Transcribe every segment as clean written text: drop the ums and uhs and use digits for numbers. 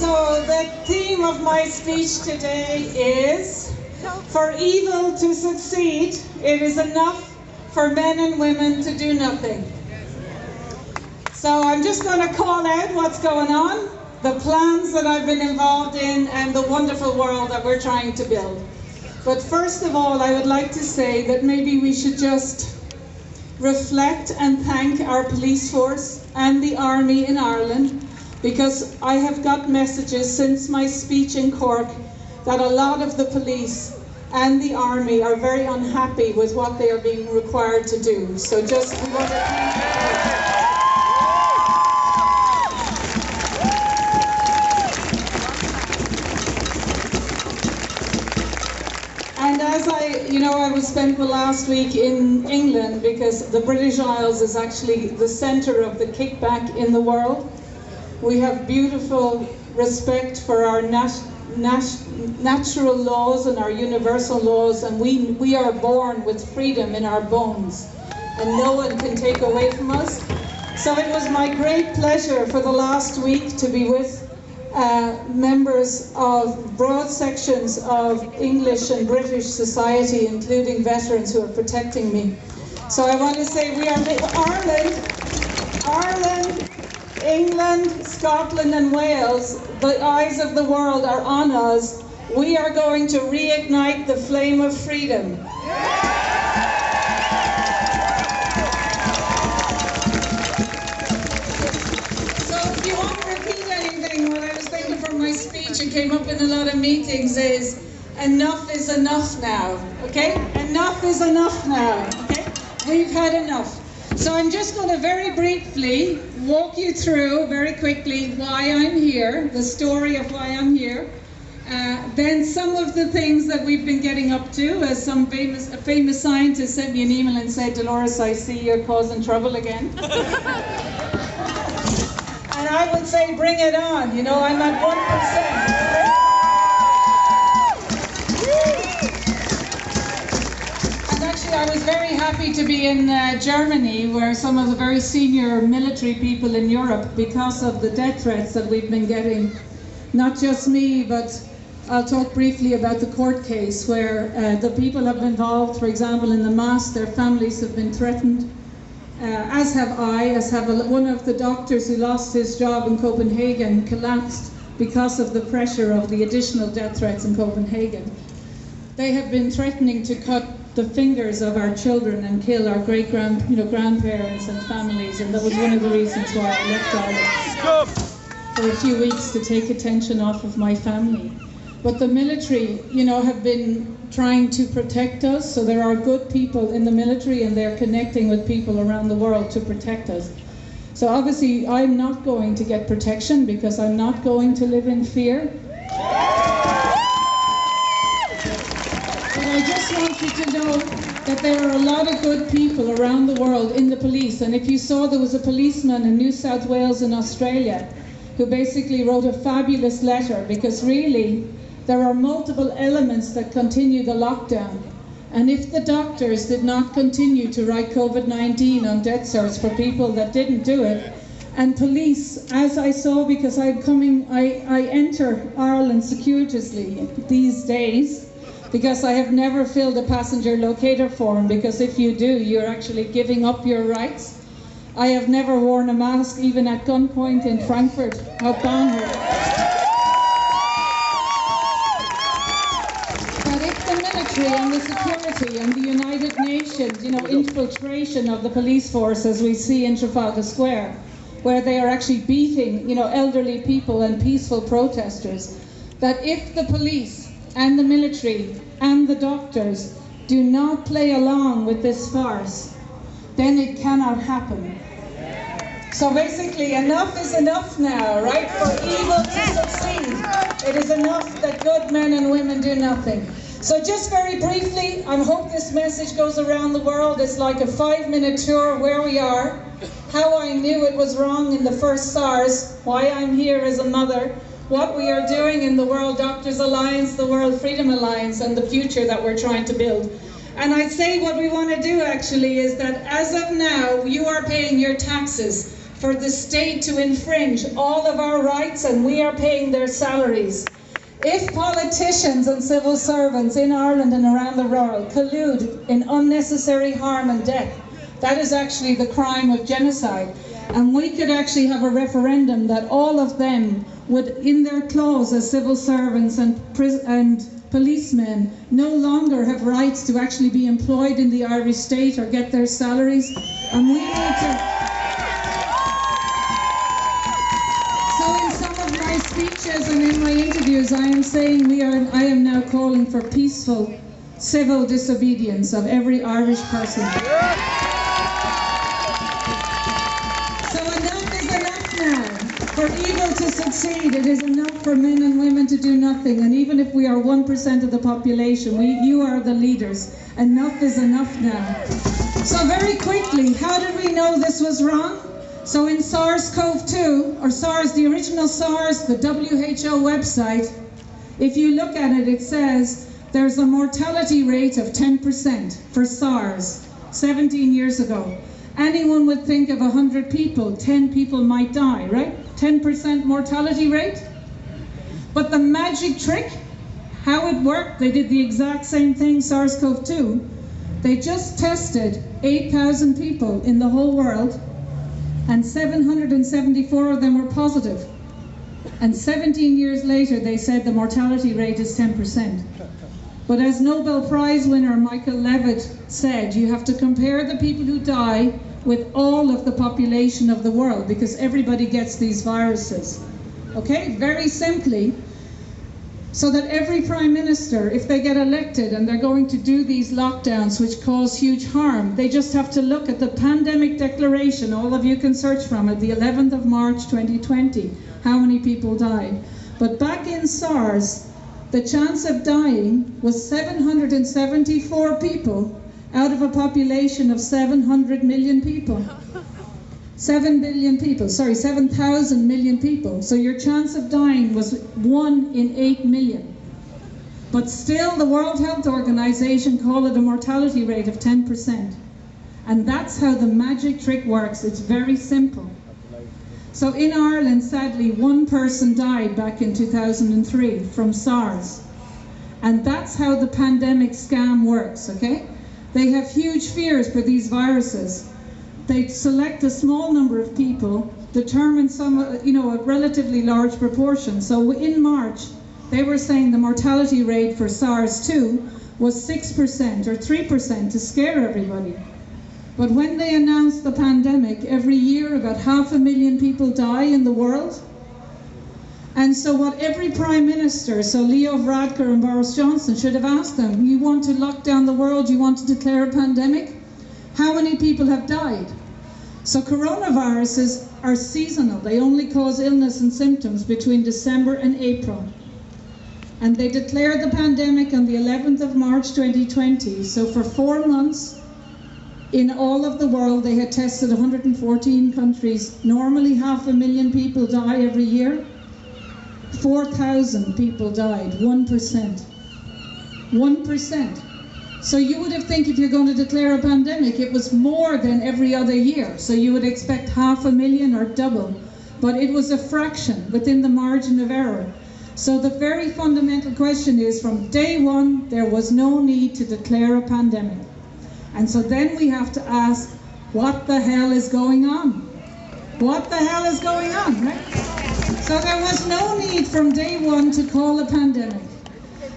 So the theme of my speech today is, for evil to succeed, it is enough for men and women to do nothing. So I'm just going to call out what's going on, the plans that I've been involved in, and the wonderful world that we're trying to build. But first of all, I would like to say that maybe we should just reflect and thank our police force and the army in Ireland, because I have got messages since my speech in Cork that a lot of the police and the army are very unhappy with what they are being required to do. So just we want to thank you. And as I was spent the last week in England, because the British Isles is actually the center of the kickback in the world. We have beautiful respect for our natural laws and our universal laws, and we are born with freedom in our bones, and no one can take away from us. So it was my great pleasure for the last week to be with members of broad sections of English and British society, including veterans who are protecting me. So I want to say we are Ireland, England, Scotland and Wales, the eyes of the world are on us. We are going to reignite the flame of freedom. So if you want to repeat anything, what I was thinking from my speech, it came up in a lot of meetings, is enough is enough now, okay? Enough is enough now, okay? We've had enough. So I'm just going to very briefly walk you through, very quickly, why I'm here, the story of why I'm here. Then some of the things that we've been getting up to, as a famous scientist sent me an email and said, Dolores, I see you're causing trouble again. And I would say, bring it on, you know, I'm at 1%. I was very happy to be in Germany, where some of the very senior military people in Europe, because of the death threats that we've been getting, not just me, but I'll talk briefly about the court case where the people have been involved, for example, in the mass, their families have been threatened, as have I, one of the doctors who lost his job in Copenhagen collapsed because of the pressure of the additional death threats in Copenhagen. They have been threatening to cut the fingers of our children and kill our grandparents and families, and that was one of the reasons why I left Ireland for a few weeks, to take attention off of my family. But the military, have been trying to protect us, so there are good people in the military and they're connecting with people around the world to protect us. So obviously I'm not going to get protection because I'm not going to live in fear. I just want you to know that there are a lot of good people around the world in the police, and if you saw, there was a policeman in New South Wales in Australia who basically wrote a fabulous letter, because really there are multiple elements that continue the lockdown, and if the doctors did not continue to write COVID-19 on death certs for people that didn't do it, and police, as I saw, because I enter Ireland circuitously these days, because I have never filled a passenger locator form, because if you do, you're actually giving up your rights. I have never worn a mask, even at gunpoint in Frankfurt, Hauptbahnhof. But if the military and the security and the United Nations, infiltration of the police force, as we see in Trafalgar Square, where they are actually beating, elderly people and peaceful protesters, that if the police and the military and the doctors do not play along with this farce, then it cannot happen. So basically, enough is enough now, right? For evil to succeed, it is enough that good men and women do nothing. So just very briefly, I hope this message goes around the world. It's like a 5-minute tour of where we are, how I knew it was wrong in the first SARS, why I'm here as a mother, what we are doing in the World Doctors Alliance, the World Freedom Alliance, and the future that we're trying to build. And I'd say what we want to do actually is that as of now, you are paying your taxes for the state to infringe all of our rights, and we are paying their salaries. If politicians and civil servants in Ireland and around the world collude in unnecessary harm and death, that is actually the crime of genocide. And we could actually have a referendum that all of them would, in their clause as civil servants and policemen, no longer have rights to actually be employed in the Irish state or get their salaries. And we need to... speeches and in my interviews I am saying I am now calling for peaceful civil disobedience of every Irish person. So enough is enough now. For evil to succeed, it is enough for men and women to do nothing. And even if we are 1% of the population, you are the leaders. Enough is enough now. So very quickly, how did we know this was wrong? So in SARS-CoV-2, or SARS, the original SARS, the WHO website, if you look at it, it says there's a mortality rate of 10% for SARS 17 years ago. Anyone would think of 100 people, 10 people might die, right? 10% mortality rate. But the magic trick, how it worked, they did the exact same thing, SARS-CoV-2. They just tested 8,000 people in the whole world, and 774 of them were positive. And 17 years later, they said the mortality rate is 10%. But as Nobel Prize winner Michael Levitt said, you have to compare the people who die with all of the population of the world, because everybody gets these viruses. Okay, very simply, so that every Prime Minister, if they get elected and they're going to do these lockdowns which cause huge harm, they just have to look at the pandemic declaration. All of you can search from it, the 11th of March 2020, how many people died. But back in SARS, the chance of dying was 774 people out of a population of 700 million people. 7 billion people, sorry, 7,000 million people. So your chance of dying was 1 in 8 million. But still the World Health Organization call it a mortality rate of 10%. And that's how the magic trick works. It's very simple. So in Ireland, sadly, 1 person died back in 2003 from SARS. And that's how the pandemic scam works, okay? They have huge fears for these viruses. They select a small number of people, determine some, a relatively large proportion. So in March, they were saying the mortality rate for SARS-2 was 6% or 3% to scare everybody. But when they announced the pandemic, every year about 500,000 people die in the world. And so what every Prime Minister, so Leo Varadkar and Boris Johnson, should have asked them, you want to lock down the world, you want to declare a pandemic? How many people have died? So coronaviruses are seasonal. They only cause illness and symptoms between December and April. And they declared the pandemic on the 11th of March 2020. So for 4 months, in all of the world, they had tested 114 countries. Normally 500,000 people die every year. 4,000 people died, 1%. 1%. So you would have think if you're going to declare a pandemic, it was more than every other year. So you would expect 500,000 or double. But it was a fraction within the margin of error. So the very fundamental question is, from day one, there was no need to declare a pandemic. And so then we have to ask, what the hell is going on? What the hell is going on, right? So there was no need from day one to call a pandemic.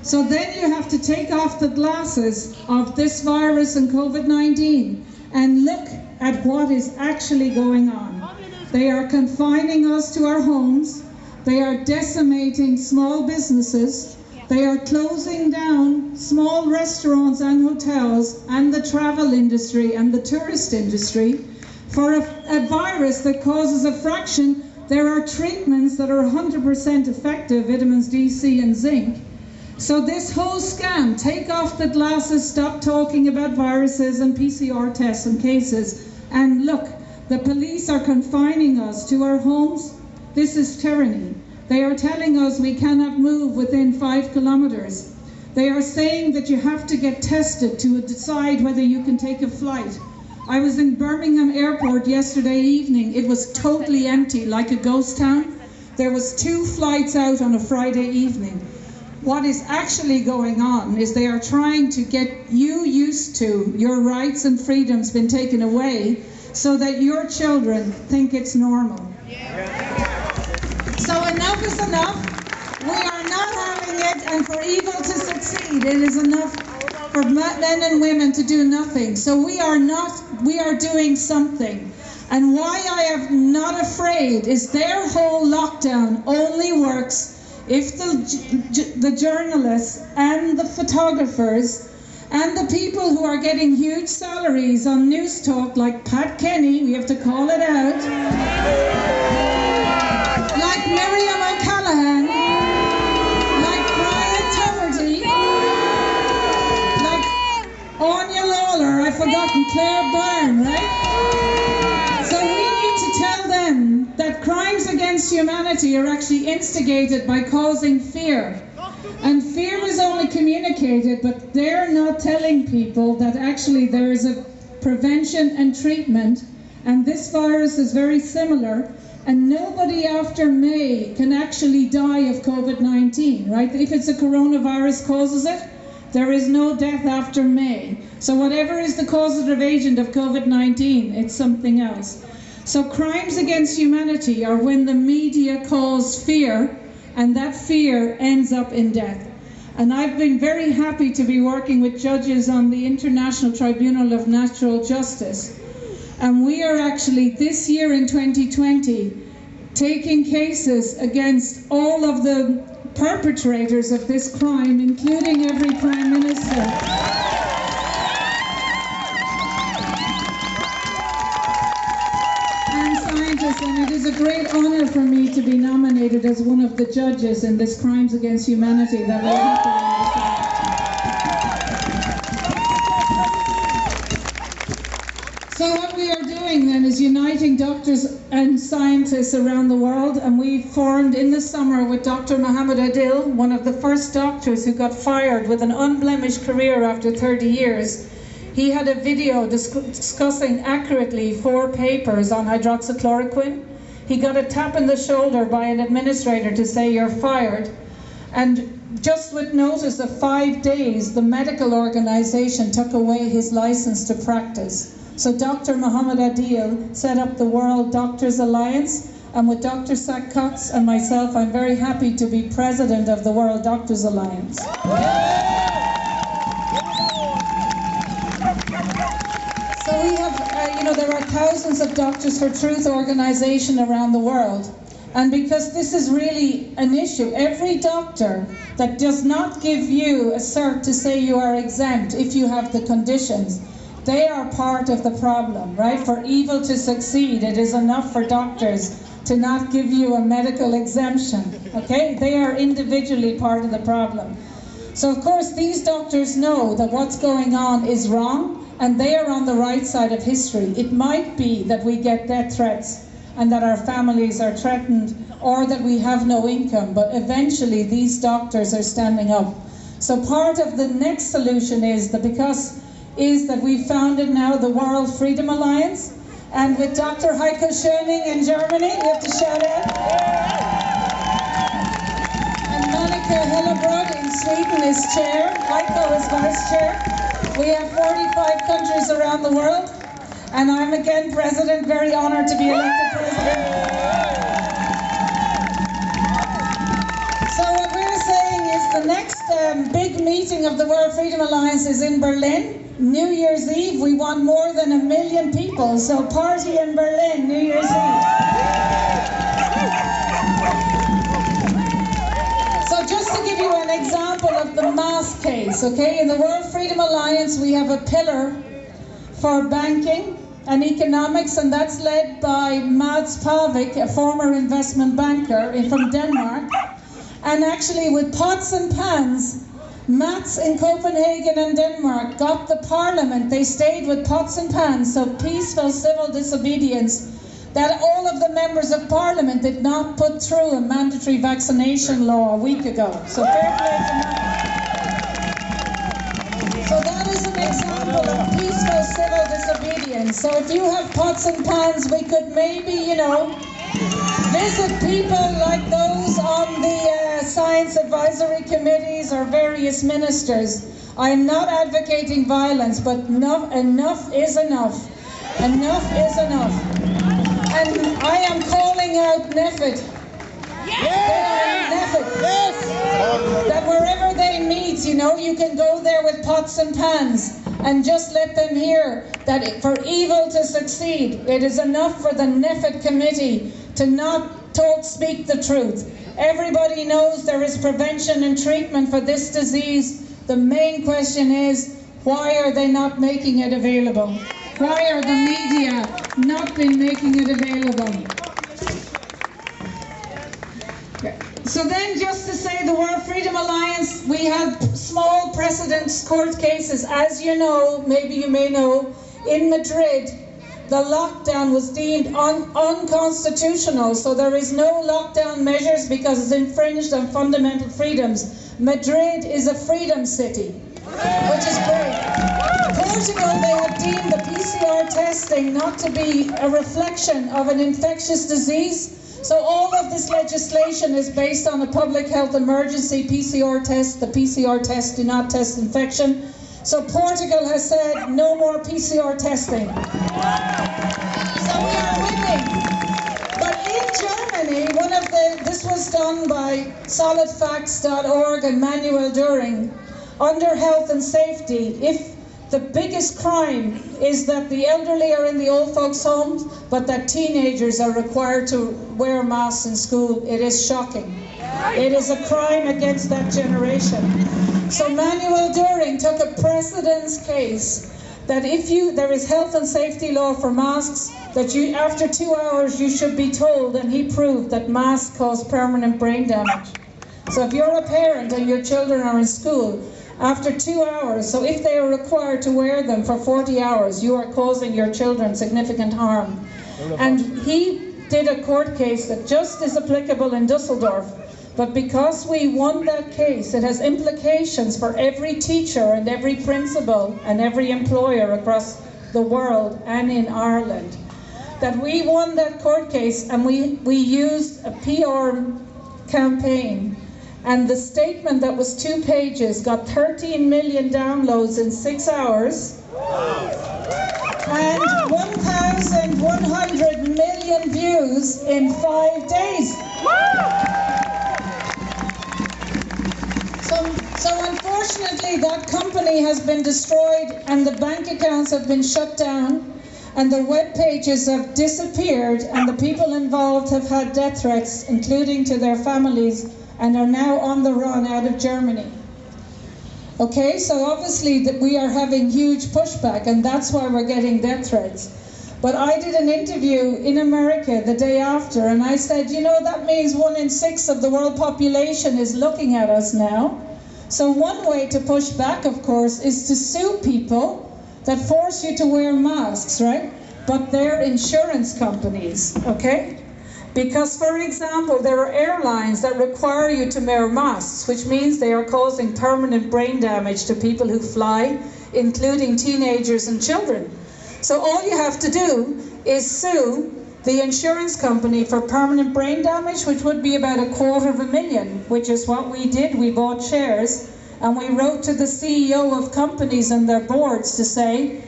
So then you have to take off the glasses of this virus and COVID-19 and look at what is actually going on. They are confining us to our homes. They are decimating small businesses. They are closing down small restaurants and hotels and the travel industry and the tourist industry. For a virus that causes a fraction, there are treatments that are 100% effective, vitamins D, C and zinc. So this whole scam, take off the glasses, stop talking about viruses and PCR tests and cases, and look, the police are confining us to our homes. This is tyranny. They are telling us we cannot move within 5 kilometers. They are saying that you have to get tested to decide whether you can take a flight. I was in Birmingham Airport yesterday evening. It was totally empty, like a ghost town. There was 2 flights out on a Friday evening. What is actually going on is they are trying to get you used to your rights and freedoms being taken away so that your children think it's normal. So enough is enough. We are not having it, and for evil to succeed, it is enough for men and women to do nothing. So we are doing something. And why I am not afraid is their whole lockdown only works if the journalists and the photographers and the people who are getting huge salaries on news talk, like Pat Kenny, we have to call it out, like Miriam O'Callaghan, like Brian Tuberty, like Anya Lawler, I've forgotten, Claire Byrne, right? So we need to tell them that crimes against humanity are actually instigated by causing fear. And fear is only communicated, but they're not telling people that actually there is a prevention and treatment, and this virus is very similar, and nobody after May can actually die of COVID-19, right? If it's a coronavirus causes it, there is no death after May. So whatever is the causative agent of COVID-19, it's something else. So crimes against humanity are when the media cause fear, and that fear ends up in death. And I've been very happy to be working with judges on the International Tribunal of Natural Justice. And we are actually, this year in 2020, taking cases against all of the perpetrators of this crime, including every Prime Minister. And it is a great honor for me to be nominated as one of the judges in this Crimes Against Humanity that will happen in So what we are doing then is uniting doctors and scientists around the world, and we formed in the summer with Dr. Mohammed Adil, one of the first doctors who got fired with an unblemished career after 30 years. He had a video discussing accurately 4 papers on hydroxychloroquine. He got a tap in the shoulder by an administrator to say, "You're fired." And just with notice of 5 days, the medical organization took away his license to practice. So Dr. Mohammed Adil set up the World Doctors Alliance, and with Dr. Sack Cox and myself, I'm very happy to be president of the World Doctors Alliance. So we have, there are thousands of Doctors for Truth organization around the world. And because this is really an issue, every doctor that does not give you a cert to say you are exempt if you have the conditions, they are part of the problem, right? For evil to succeed, it is enough for doctors to not give you a medical exemption, okay? They are individually part of the problem. So of course these doctors know that what's going on is wrong, and they are on the right side of history. It might be that we get death threats and that our families are threatened, or that we have no income, but eventually these doctors are standing up. So part of the next solution is that we founded now the World Freedom Alliance, and with Dr. Heiko Schöning in Germany, we have to shout out, and Monica Hillebrod in Sweden is chair, Heiko is vice chair. We have 45 countries around the world, and I'm again president, very honored to be elected president. So what we're saying is the next big meeting of the World Freedom Alliance is in Berlin, New Year's Eve. We want more than 1 million people, so party in Berlin, New Year's Eve. So just to give you an example of the mass case, okay, in the World Freedom Alliance we have a pillar for banking and economics, and that's led by Mads Pavik, a former investment banker from Denmark. And actually with pots and pans, Mats in Copenhagen and Denmark got the parliament, they stayed with pots and pans, so peaceful civil disobedience, that all of the members of parliament did not put through a mandatory vaccination law a week ago. So fair play to Mats. So that is an example of peaceful civil disobedience. So if you have pots and pans, we could maybe, visit people like those on the science advisory committees or various ministers. I am not advocating violence, but enough is enough. Enough is enough. And I am calling out NEFIT. Yes! That wherever they meet, you can go there with pots and pans and just let them hear that for evil to succeed, it is enough for the NEFIT committee to not speak the truth. Everybody knows there is prevention and treatment for this disease. The main question is, why are they not making it available? Why are the media not been making it available? So then, just to say, the World Freedom Alliance, we have small precedent court cases. As you know, maybe you may know, in Madrid, the lockdown was deemed unconstitutional, so there is no lockdown measures because it's infringed on fundamental freedoms. Madrid is a freedom city, which is great. Portugal, they have deemed the PCR testing not to be a reflection of an infectious disease. So all of this legislation is based on a public health emergency PCR test. The PCR tests do not test infection. So Portugal has said no more PCR testing. So we are winning. But in Germany, this was done by solidfacts.org and Manuel Düring. Under health and safety, if the biggest crime is that the elderly are in the old folks' homes, but that teenagers are required to wear masks in school, it is shocking. It is a crime against that generation. So Manuel Düring took a precedence case that there is health and safety law for masks, that after 2 hours you should be told, and he proved that masks cause permanent brain damage. So if you're a parent and your children are in school, after 2 hours, so if they are required to wear them for 40 hours, you are causing your children significant harm. And he did a court case that just is applicable in Dusseldorf, but because we won that case, it has implications for every teacher and every principal and every employer across the world and in Ireland. That we won that court case, and we used a PR campaign. And the statement that was 2 pages got 13 million downloads in 6 hours and 1,100 million views in 5 days. So unfortunately, that company has been destroyed and the bank accounts have been shut down and the web pages have disappeared and the people involved have had death threats, including to their families, and are now on the run out of Germany. Okay, so obviously we are having huge pushback, and that's why we're getting death threats. But I did an interview in America the day after, and I said, that means 1 in 6 of the world population is looking at us now. So one way to push back, of course, is to sue people that force you to wear masks, right? But they're insurance companies, okay? Because, for example, there are airlines that require you to wear masks, which means they are causing permanent brain damage to people who fly, including teenagers and children. So all you have to do is sue the insurance company for permanent brain damage, which would be about $250,000, which is what we did. We bought shares, and we wrote to the CEO of companies and their boards to say,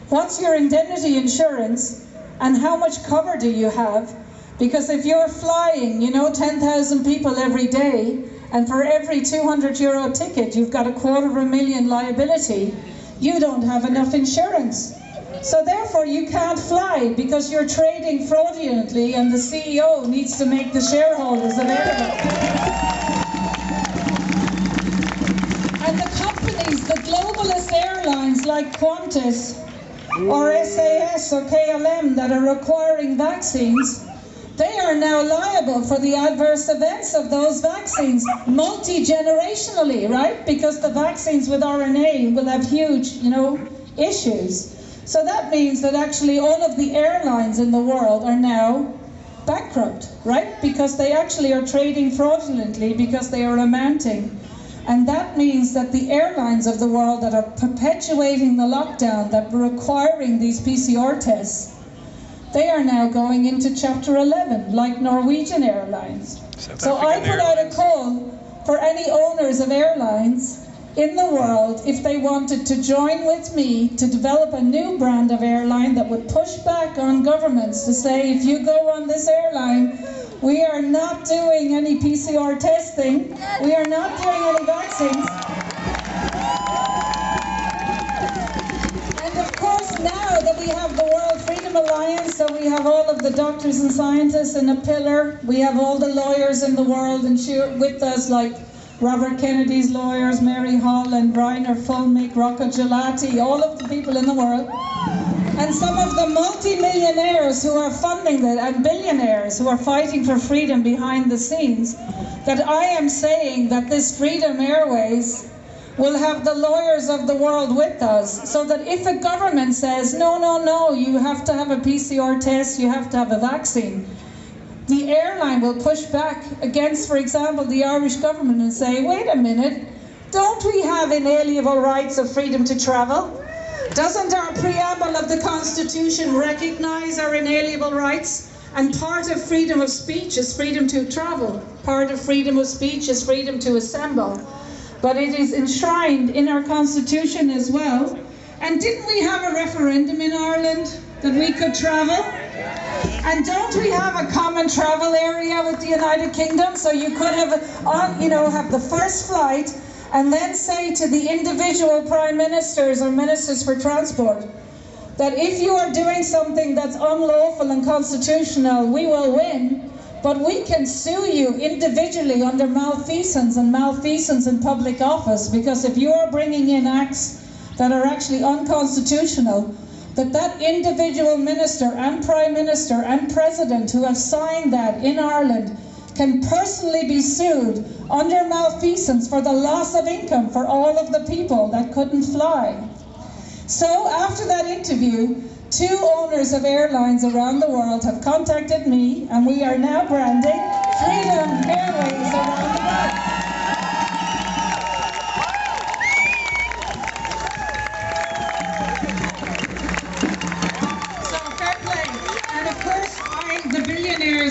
what's your indemnity insurance, and how much cover do you have? Because if you're flying, 10,000 people every day, and for every €200 ticket, you've got $250,000 liability, you don't have enough insurance. So therefore, you can't fly because you're trading fraudulently, and the CEO needs to make the shareholders available. And the companies, the globalist airlines like Qantas, or SAS or KLM that are requiring vaccines, they are now liable for the adverse events of those vaccines multi-generationally, right? Because the vaccines with RNA will have huge, issues. So that means that actually all of the airlines in the world are now bankrupt, right? Because they actually are trading fraudulently because they are amounting. And that means that the airlines of the world that are perpetuating the lockdown, that were requiring these PCR tests, they are now going into Chapter 11, like Norwegian Airlines. So I put out a call for any owners of airlines in the world, if they wanted to join with me to develop a new brand of airline that would push back on governments to say, if you go on this airline, we are not doing any PCR testing, we are not doing any vaccines. And of course, now that we have the World Freedom Alliance, so we have all of the doctors and scientists in a pillar, we have all the lawyers in the world and with us, like Robert Kennedy's lawyers, Mary Holland, Reiner Fulmick, Rocco Gelati, all of the people in the world, and some of the multi-millionaires who are funding it, and billionaires who are fighting for freedom behind the scenes, that I am saying that this Freedom Airways will have the lawyers of the world with us, so that if a government says, no, no, no, you have to have a PCR test, you have to have a vaccine, the airline will push back against, for example, the Irish government and say, wait a minute, don't we have inalienable rights of freedom to travel? Doesn't our preamble of the Constitution recognise our inalienable rights? And part of freedom of speech is freedom to travel. Part of freedom of speech is freedom to assemble. But it is enshrined in our Constitution as well. And didn't we have a referendum in Ireland that we could travel? And don't we have a common travel area with the United Kingdom? So you could have, have the first flight and then say to the individual prime ministers or ministers for transport that if you are doing something that's unlawful and constitutional, we will win, but we can sue you individually under malfeasance and malfeasance in public office, because if you are bringing in acts that are actually unconstitutional, that individual minister and prime minister and president who have signed that in Ireland can personally be sued under malfeasance for the loss of income for all of the people that couldn't fly. So after that interview, 2 owners of airlines around the world have contacted me, and we are now branding Freedom Airways around the world.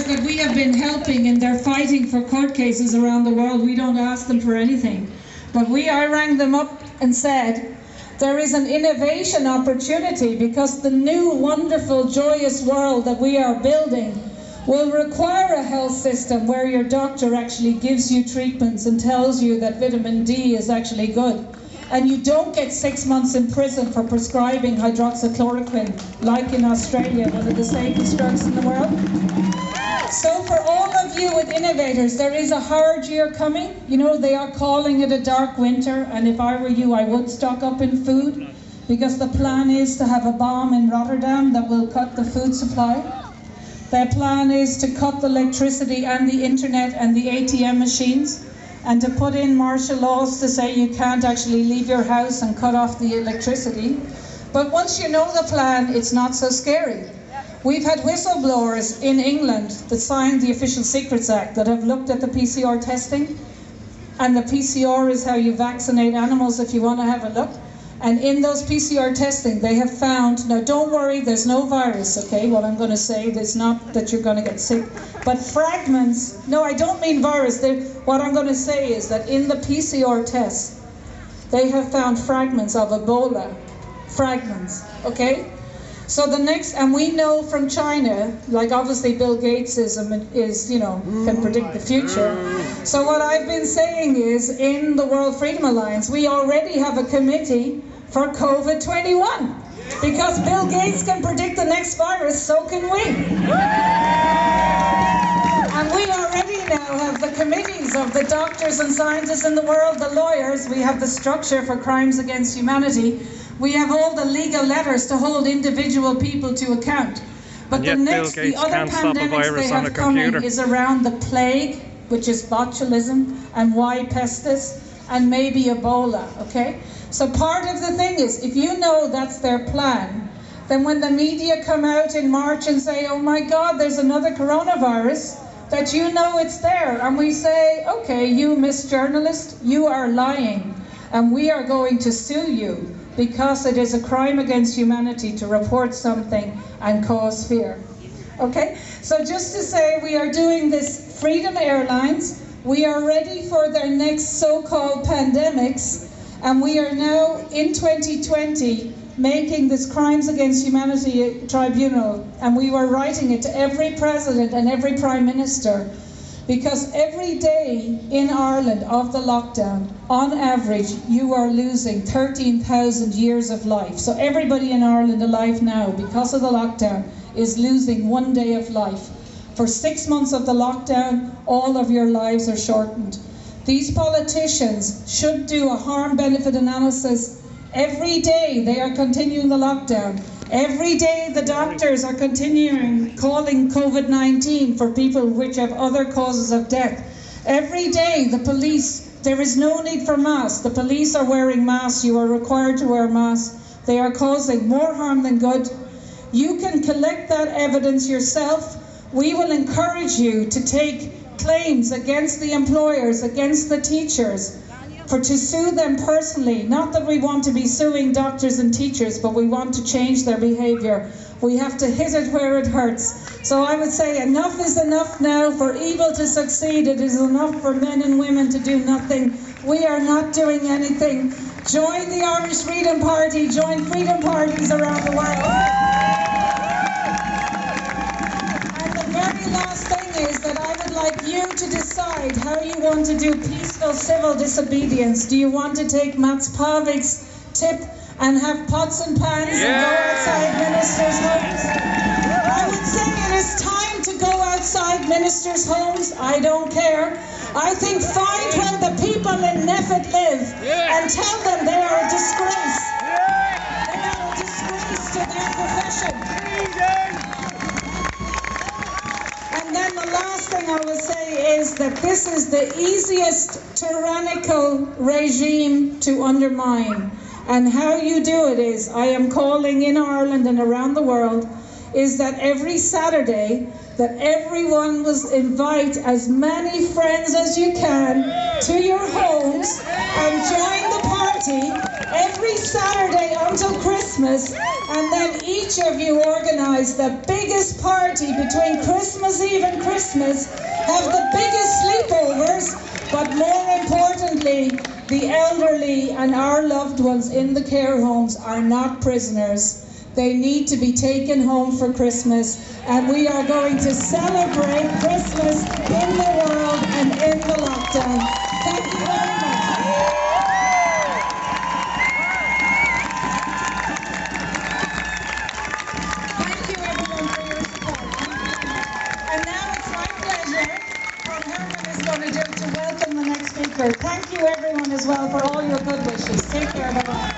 That we have been helping in their fighting for court cases around the world, we don't ask them for anything. But I rang them up and said, there is an innovation opportunity, because the new, wonderful, joyous world that we are building will require a health system where your doctor actually gives you treatments and tells you that vitamin D is actually good. And you don't get 6 months in prison for prescribing hydroxychloroquine, like in Australia, one of the safest drugs in the world. So for all of you with innovators, there is a hard year coming. You know, they are calling it a dark winter, and if I were you, I would stock up in food, because the plan is to have a bomb in Rotterdam that will cut the food supply. Their plan is to cut the electricity and the internet and the ATM machines, and to put in martial laws to say you can't actually leave your house and cut off the electricity. But once you know the plan, it's not so scary. We've had whistleblowers in England that signed the Official Secrets Act that have looked at the PCR testing, and the PCR is how you vaccinate animals if you want to have a look. And in those PCR testing, they have found, now don't worry, there's no virus, okay, what I'm going to say, it's not that you're going to get sick, but fragments, no, I don't mean virus, what I'm going to say is that in the PCR tests, they have found fragments of Ebola, fragments, okay? So the next, and we know from China, like obviously Bill Gates can predict the future. So what I've been saying is, in the World Freedom Alliance, we already have a committee for COVID-21. Because Bill Gates can predict the next virus, so can we. And we already now have the committees of the doctors and scientists in the world, the lawyers, we have the structure for crimes against humanity. We have all the legal letters to hold individual people to account. But the other pandemics they have coming is around the plague, which is botulism, and Y. pestis, and maybe Ebola, okay? So part of the thing is, if you know that's their plan, then when the media come out in March and say, oh my God, there's another coronavirus, that you know it's there, and we say, okay, you Miss Journalist, you are lying, and we are going to sue you because it is a crime against humanity to report something and cause fear. Okay, so just to say, we are doing this Freedom Airlines. We are ready for their next so-called pandemics, and we are now in 2020 making this Crimes Against Humanity tribunal, and we were writing it to every president and every prime minister, because every day in Ireland of the lockdown, on average, you are losing 13,000 years of life. So everybody in Ireland alive now, because of the lockdown, is losing 1 day of life. For 6 months of the lockdown, all of your lives are shortened. These politicians should do a harm-benefit analysis. Every day they are continuing the lockdown. Every day the doctors are continuing calling COVID-19 for people which have other causes of death. Every day the police, there is no need for masks. The police are wearing masks. You are required to wear masks. They are causing more harm than good. You can collect that evidence yourself. We will encourage you to take claims against the employers, against the teachers, to sue them personally. Not that we want to be suing doctors and teachers, but we want to change their behaviour. We have to hit it where it hurts. So I would say enough is enough now. For evil to succeed, it is enough for men and women to do nothing. We are not doing anything. Join the Irish Freedom Party, join freedom parties around the world. And the very last thing is that I would like you to decide how you want to do peaceful civil disobedience. Do you want to take Mats Pavik's tip and have pots and pans and go outside ministers' homes? I would say it is time to go outside ministers' homes. I don't care. I think find where the people in Neffet live and tell them they are a disgrace. They are a disgrace to their profession. And then the last thing I will say is that this is the easiest tyrannical regime to undermine. And how you do it is, I am calling in Ireland and around the world, is that every Saturday that everyone was invite as many friends as you can to your homes and join the party every Saturday until Christmas, and then each of you organise the biggest party between Christmas Eve and Christmas, have the biggest sleepovers, but more importantly, the elderly and our loved ones in the care homes are not prisoners. They need to be taken home for Christmas, and we are going to celebrate Christmas in the world and in the lockdown. Thank you very much. Thank you everyone for your support. And now it's my pleasure, what Herman is going to do, to welcome the next speaker. Thank you everyone as well for all your good wishes. Take care, bye-bye.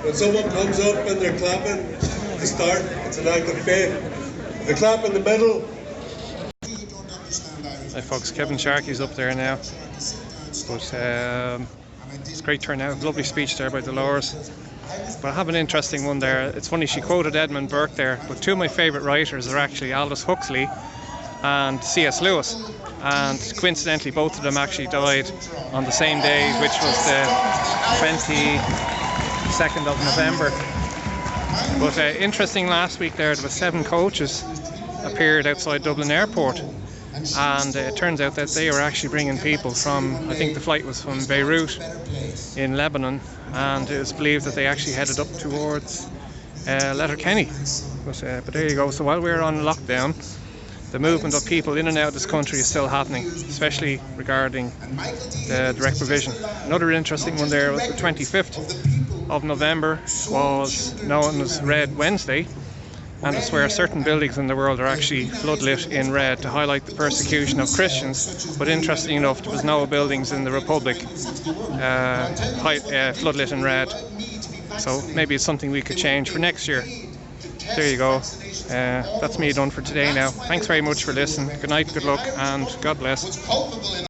When someone comes up and they're clapping to start, it's an act of faith. The clap in the middle. Hi folks, Kevin Sharkey's up there now. But it's a great turnout, lovely speech there by Dolores. But I have an interesting one there. It's funny, she quoted Edmund Burke there, but two of my favourite writers are actually Aldous Huxley and C.S. Lewis. And coincidentally, both of them actually died on the same day, which was the 22nd of November. But interesting, last week there was 7 coaches appeared outside Dublin Airport, and it turns out that they were actually bringing people from, I think the flight was from Beirut in Lebanon, and it was believed that they actually headed up towards Letterkenny. But there you go. So while we're on lockdown, the movement of people in and out of this country is still happening, especially regarding the direct provision. Another interesting one there was the 25th of November was known as Red Wednesday, and it's where certain buildings in the world are actually floodlit in red to highlight the persecution of Christians. But interestingly enough, there was no buildings in the Republic floodlit in red. So maybe it's something we could change for next year. There you go. That's me done for today now. Thanks very much for listening. Good night, good luck, and God bless.